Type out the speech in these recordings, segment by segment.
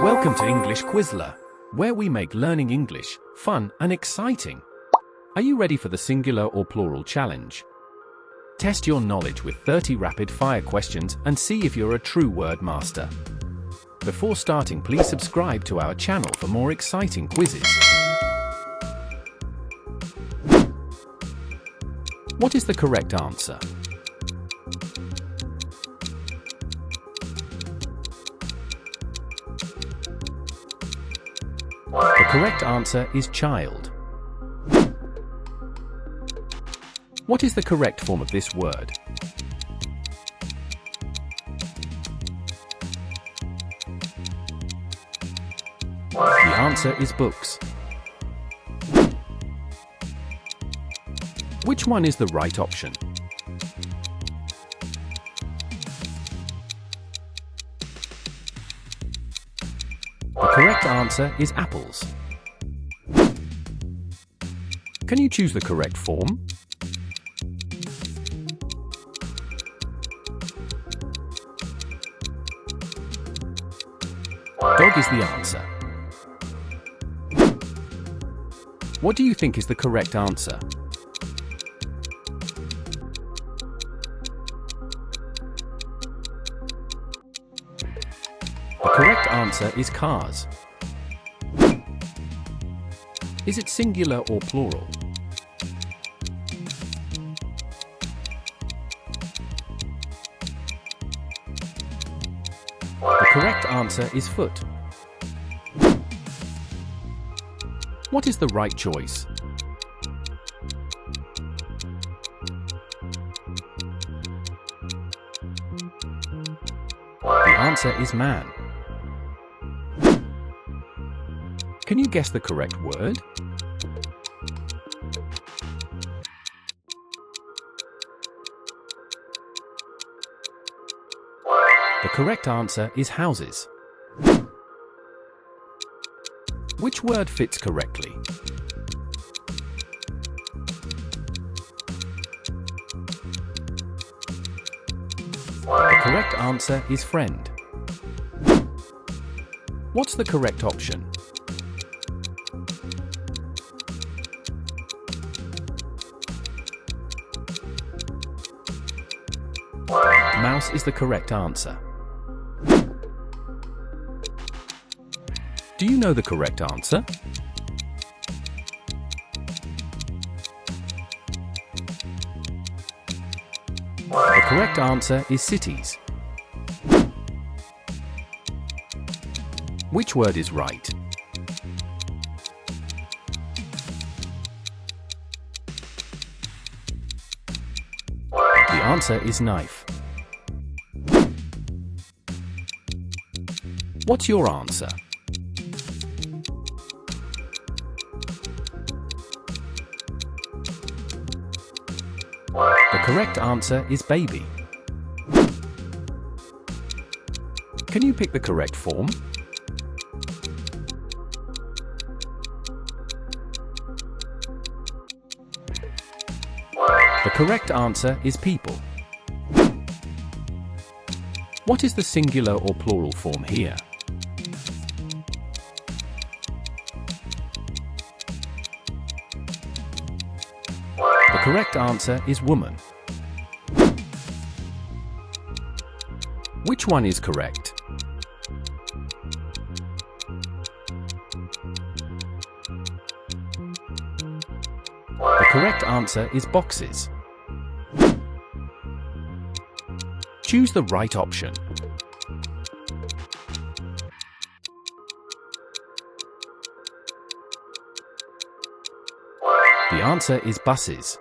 Welcome to English Quizler, where we make learning English fun and exciting. Are you ready for the singular or plural challenge? Test your knowledge with 30 rapid-fire questions and see if you're a true word master. Before starting, please subscribe to our channel for more exciting quizzes. What is the correct answer? The correct answer is child. What is the correct form of this word? The answer is books. Which one is the right option? The correct answer is apples. Can you choose the correct form? Dog is the answer. What do you think is the correct answer? The correct answer is cars. Is it singular or plural? The correct answer is foot. What is the right choice? The answer is man. Can you guess the correct word? The correct answer is houses. Which word fits correctly? The correct answer is friend. What's the correct option? Mouse is the correct answer. Do you know the correct answer? The correct answer is cities. Which word is right? The answer is knife. What's your answer? The correct answer is baby. Can you pick the correct form? The correct answer is people. What is the singular or plural form here? The correct answer is woman. Which one is correct? The correct answer is boxes. Choose the right option. The answer is buses.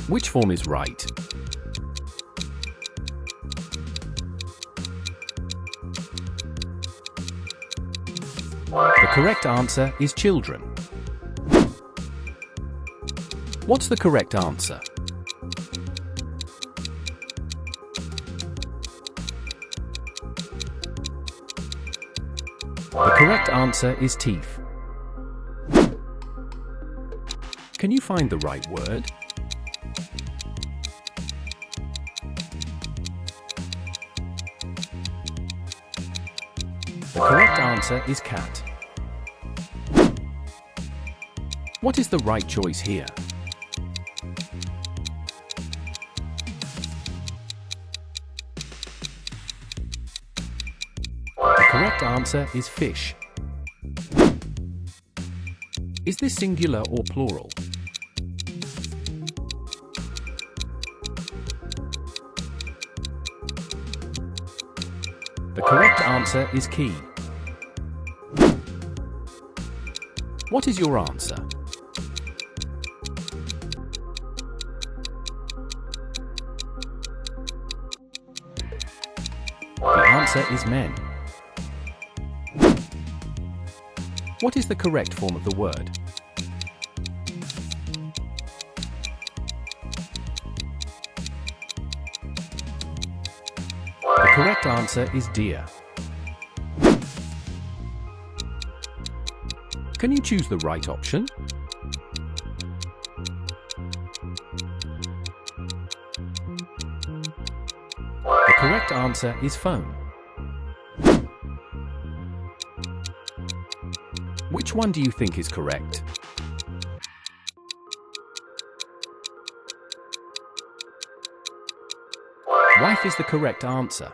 Which form is right? The correct answer is children. What's the correct answer? The correct answer is teeth. Can you find the right word? The correct answer is cat. What is the right choice here? The correct answer is fish. Is this singular or plural? The correct answer is key. What is your answer? The answer is men. What is the correct form of the word? The correct answer is deer. Can you choose the right option? The correct answer is phone. Which one do you think is correct? Wife is the correct answer.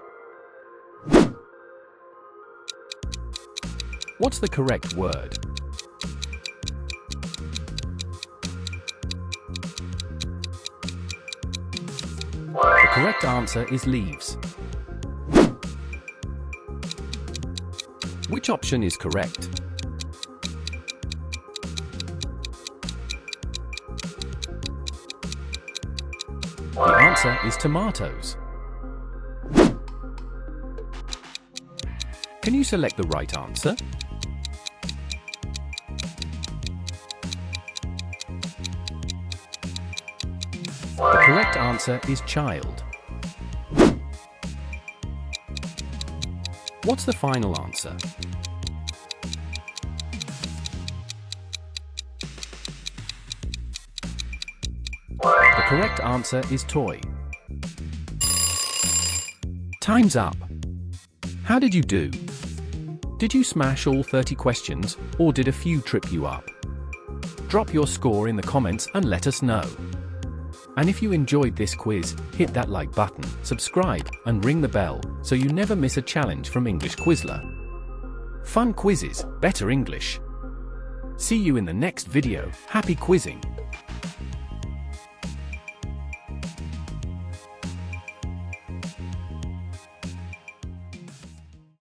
What's the correct word? The correct answer is leaves. Which option is correct? The answer is tomatoes. Can you select the right answer? The correct answer is child. What's the final answer? The correct answer is toy. Time's up. How did you do? Did you smash all 30 questions, or did a few trip you up? Drop your score in the comments and let us know. And if you enjoyed this quiz, hit that like button, subscribe, and ring the bell so you never miss a challenge from English Quizler. Fun quizzes, better English. See you in the next video. Happy quizzing!